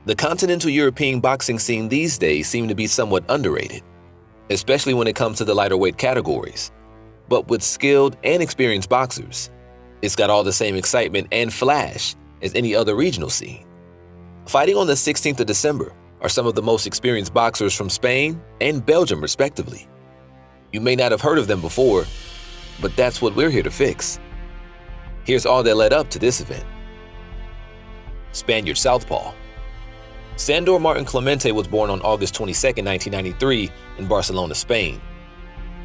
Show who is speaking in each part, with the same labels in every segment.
Speaker 1: The continental European boxing scene these days seems to be somewhat underrated, especially when it comes to the lighter weight categories. But with skilled and experienced boxers, it's got all the same excitement and flash as any other regional scene. Fighting on the 16th of December are some of the most experienced boxers from Spain and Belgium, respectively. You may not have heard of them before, but that's what we're here to fix. Here's all that led up to this event. Spaniard Southpaw. Sandor Martin Clemente was born on August 22, 1993 in Barcelona, Spain.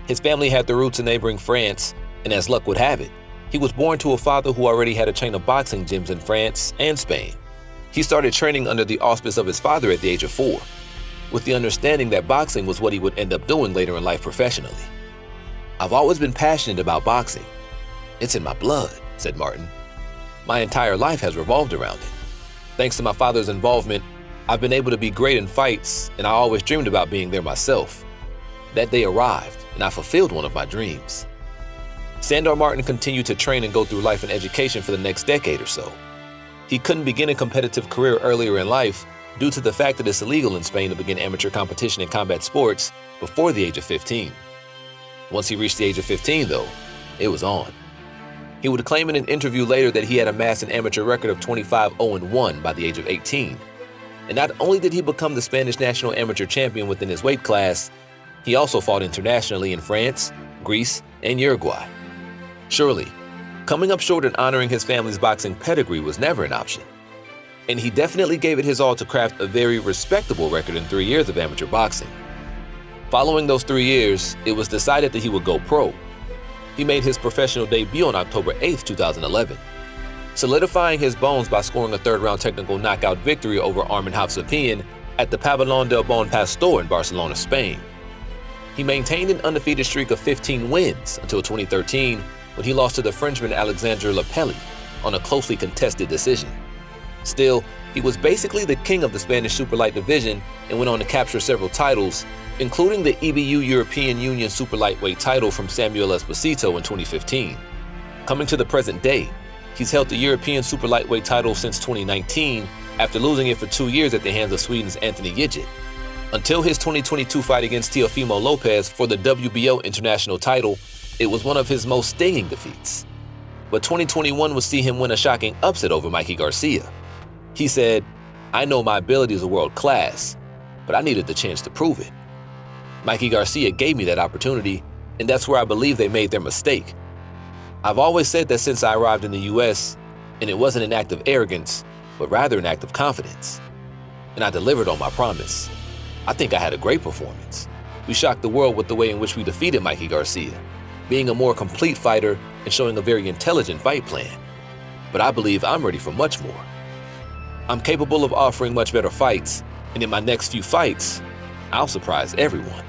Speaker 1: His family had their roots in neighboring France, and as luck would have it, he was born to a father who already had a chain of boxing gyms in France and Spain. He started training under the auspice of his father at the age of 4, with the understanding that boxing was what he would end up doing later in life professionally. "I've always been passionate about boxing. It's in my blood," said Martin. "My entire life has revolved around it. Thanks to my father's involvement, I've been able to be great in fights, and I always dreamed about being there myself. That day arrived, and I fulfilled one of my dreams." Sandor Martin continued to train and go through life and education for the next decade or so. He couldn't begin a competitive career earlier in life due to the fact that it's illegal in Spain to begin amateur competition in combat sports before the age of 15. Once he reached the age of 15, though, it was on. He would claim in an interview later that he had amassed an amateur record of 25-0-1 by the age of 18. And not only did he become the Spanish national amateur champion within his weight class, he also fought internationally in France, Greece, and Uruguay. Surely, coming up short in honoring his family's boxing pedigree was never an option. And he definitely gave it his all to craft a very respectable record in 3 years of amateur boxing. Following those 3 years, it was decided that he would go pro. He made his professional debut on October 8, 2011, solidifying his bones by scoring a third-round technical knockout victory over Armin Hovsepian at the Pabellón del Bon Pastor in Barcelona, Spain. He maintained an undefeated streak of 15 wins until 2013, when he lost to the Frenchman Alexandre Lepelli on a closely contested decision. Still, he was basically the king of the Spanish superlight division and went on to capture several titles, including the EBU European Union super lightweight title from Samuel Esposito in 2015. Coming to the present day, he's held the European super lightweight title since 2019 after losing it for 2 years at the hands of Sweden's Anthony Yigit. Until his 2022 fight against Teofimo Lopez for the WBO international title, it was one of his most stinging defeats. But 2021 would see him win a shocking upset over Mikey Garcia. He said, "I know my abilities are world class, but I needed the chance to prove it. Mikey Garcia gave me that opportunity, and that's where I believe they made their mistake. I've always said that since I arrived in the US, and it wasn't an act of arrogance, but rather an act of confidence. And I delivered on my promise. I think I had a great performance. We shocked the world with the way in which we defeated Mikey Garcia, being a more complete fighter and showing a very intelligent fight plan. But I believe I'm ready for much more. I'm capable of offering much better fights, and in my next few fights, I'll surprise everyone."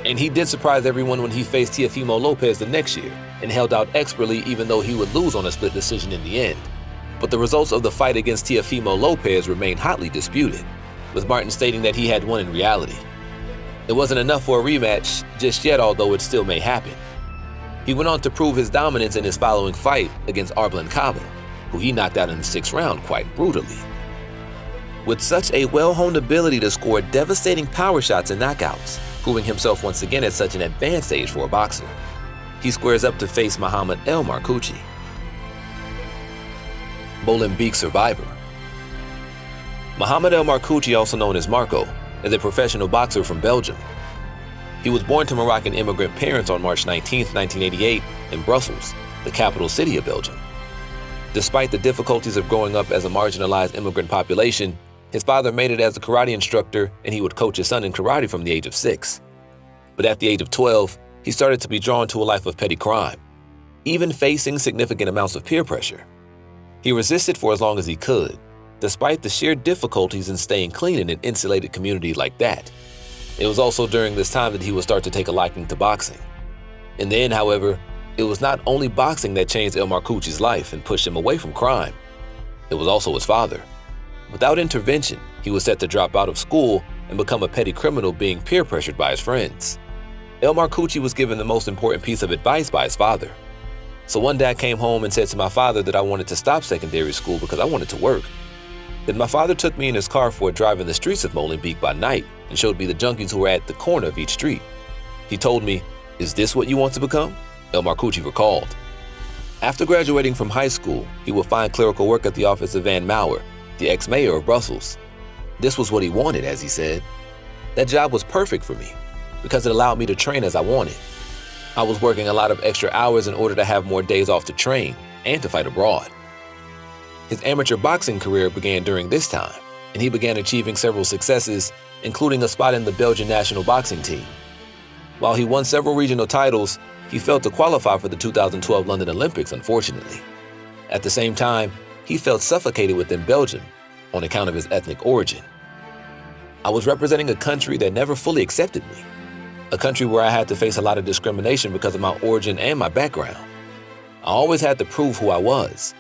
Speaker 1: And he did surprise everyone when he faced Teofimo Lopez the next year and held out expertly even though he would lose on a split decision in the end. But the results of the fight against Teofimo Lopez remained hotly disputed, with Martin stating that he had won in reality. It wasn't enough for a rematch just yet, although it still may happen. He went on to prove his dominance in his following fight against Arblan Kaba, who he knocked out in the 6th round quite brutally. With such a well-honed ability to score devastating power shots and knockouts, proving himself once again at such an advanced age for a boxer, he squares up to face Mohamed El Marcouchi. Molenbeek survivor. Mohamed El Marcouchi, also known as Marco, is a professional boxer from Belgium. He was born to Moroccan immigrant parents on March 19, 1988 in Brussels, the capital city of Belgium. Despite the difficulties of growing up as a marginalized immigrant population, his father made it as a karate instructor, and he would coach his son in karate from the age of 6. But at the age of 12, he started to be drawn to a life of petty crime, even facing significant amounts of peer pressure. He resisted for as long as he could, despite the sheer difficulties in staying clean in an insulated community like that. It was also during this time that he would start to take a liking to boxing. In the end, however, it was not only boxing that changed El Marcouchi's life and pushed him away from crime. It was also his father. Without intervention, he was set to drop out of school and become a petty criminal being peer pressured by his friends. El Marcouchi was given the most important piece of advice by his father. So one day I came home and said to my father that I wanted to stop secondary school because I wanted to work. Then my father took me in his car for a drive in the streets of Molenbeek by night and showed me the junkies who were at the corner of each street. He told me, "Is this what you want to become?" El Marcouchi recalled. After graduating from high school, he would find clerical work at the office of Van Mauer, the ex-mayor of Brussels. This was what he wanted, as he said. That job was perfect for me because it allowed me to train as I wanted. I was working a lot of extra hours in order to have more days off to train and to fight abroad. His amateur boxing career began during this time, and he began achieving several successes, including a spot in the Belgian national boxing team. While he won several regional titles, he failed to qualify for the 2012 London Olympics, unfortunately. At the same time, he felt suffocated within Belgium on account of his ethnic origin. I was representing a country that never fully accepted me, a country where I had to face a lot of discrimination because of my origin and my background. I always had to prove who I was.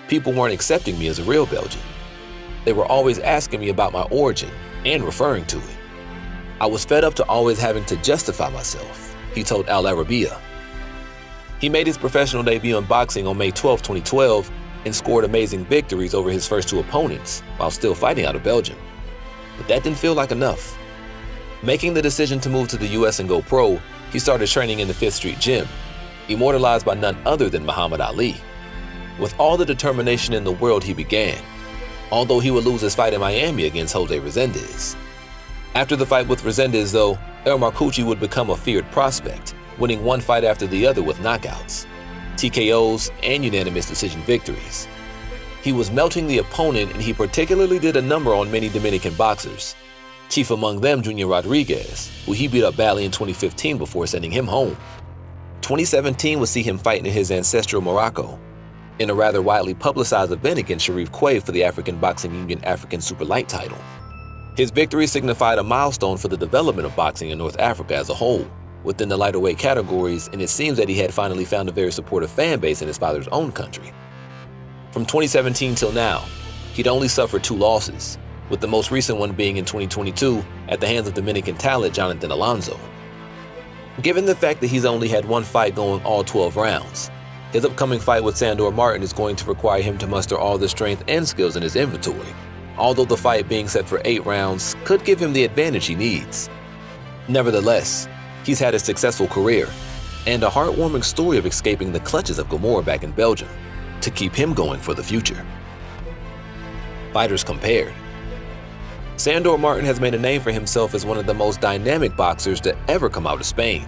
Speaker 1: People weren't accepting me as a real Belgian. They were always asking me about my origin and referring to it. I was fed up to always having to justify myself, he told Al Arabiya. He made his professional debut in boxing on May 12, 2012, and scored amazing victories over his first two opponents while still fighting out of Belgium. But that didn't feel like enough. Making the decision to move to the US and go pro, he started training in the 5th Street Gym, immortalized by none other than Muhammad Ali. With all the determination in the world he began, although he would lose his fight in Miami against Jose Resendez. After the fight with Resendez, though, El Marcouchi would become a feared prospect, winning one fight after the other with knockouts, TKOs, and unanimous decision victories. He was melting the opponent, and he particularly did a number on many Dominican boxers, chief among them Junior Rodriguez, who he beat up badly in 2015 before sending him home. 2017 would see him fight in his ancestral Morocco, in a rather widely publicized event against Sharif Quay for the African Boxing Union African Super Light title. His victory signified a milestone for the development of boxing in North Africa as a whole, within the lighter weight categories, and it seems that he had finally found a very supportive fan base in his father's own country. From 2017 till now, he'd only suffered 2 losses, with the most recent one being in 2022 at the hands of Dominican talent Jonathan Alonso. Given the fact that he's only had one fight going all 12 rounds, his upcoming fight with Sandor Martin is going to require him to muster all the strength and skills in his inventory, although the fight being set for 8 rounds could give him the advantage he needs. Nevertheless, he's had a successful career and a heartwarming story of escaping the clutches of Gomorrah back in Belgium to keep him going for the future. Fighters compared. Sandor Martin has made a name for himself as one of the most dynamic boxers to ever come out of Spain.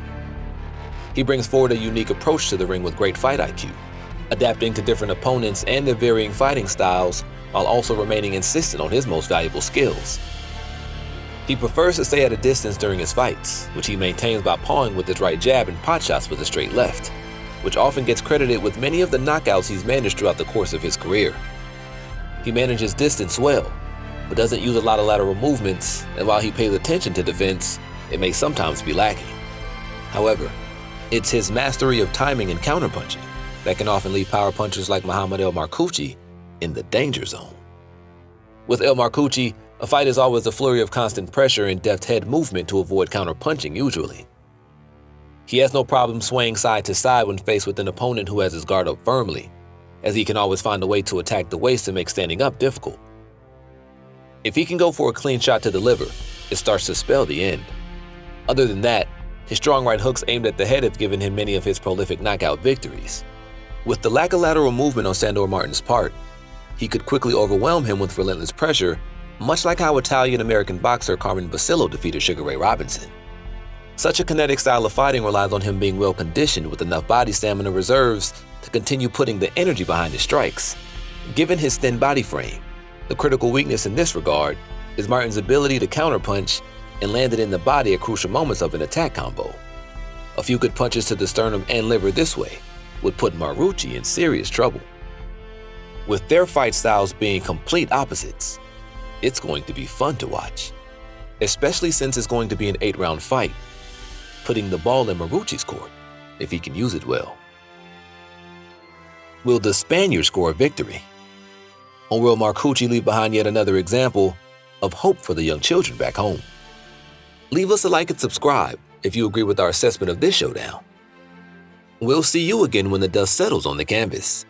Speaker 1: He brings forward a unique approach to the ring with great fight IQ, adapting to different opponents and their varying fighting styles while also remaining insistent on his most valuable skills. He prefers to stay at a distance during his fights, which he maintains by pawing with his right jab and pot shots with a straight left, which often gets credited with many of the knockouts he's managed throughout the course of his career. He manages distance well, but doesn't use a lot of lateral movements, and while he pays attention to defense, it may sometimes be lacking. However, it's his mastery of timing and counterpunching that can often leave power punchers like Mohamed El Marcouchi in the danger zone. With El Marcouchi, a fight is always a flurry of constant pressure and deft head movement to avoid counterpunching usually. He has no problem swaying side to side when faced with an opponent who has his guard up firmly, as he can always find a way to attack the waist to make standing up difficult. If he can go for a clean shot to the liver, it starts to spell the end. Other than that, his strong right hooks aimed at the head have given him many of his prolific knockout victories. With the lack of lateral movement on Sandor Martin's part, he could quickly overwhelm him with relentless pressure, much like how Italian-American boxer Carmen Basilio defeated Sugar Ray Robinson. Such a kinetic style of fighting relies on him being well-conditioned with enough body stamina reserves to continue putting the energy behind his strikes. Given his thin body frame, the critical weakness in this regard is Martin's ability to counterpunch and land it in the body at crucial moments of an attack combo. A few good punches to the sternum and liver this way would put Marcouchi in serious trouble. With their fight styles being complete opposites, it's going to be fun to watch, especially since it's going to be an 8-round fight, putting the ball in Marcouchi's court if he can use it well. Will the Spaniard score a victory? Or will Marcouchi leave behind yet another example of hope for the young children back home? Leave us a like and subscribe if you agree with our assessment of this showdown. We'll see you again when the dust settles on the canvas.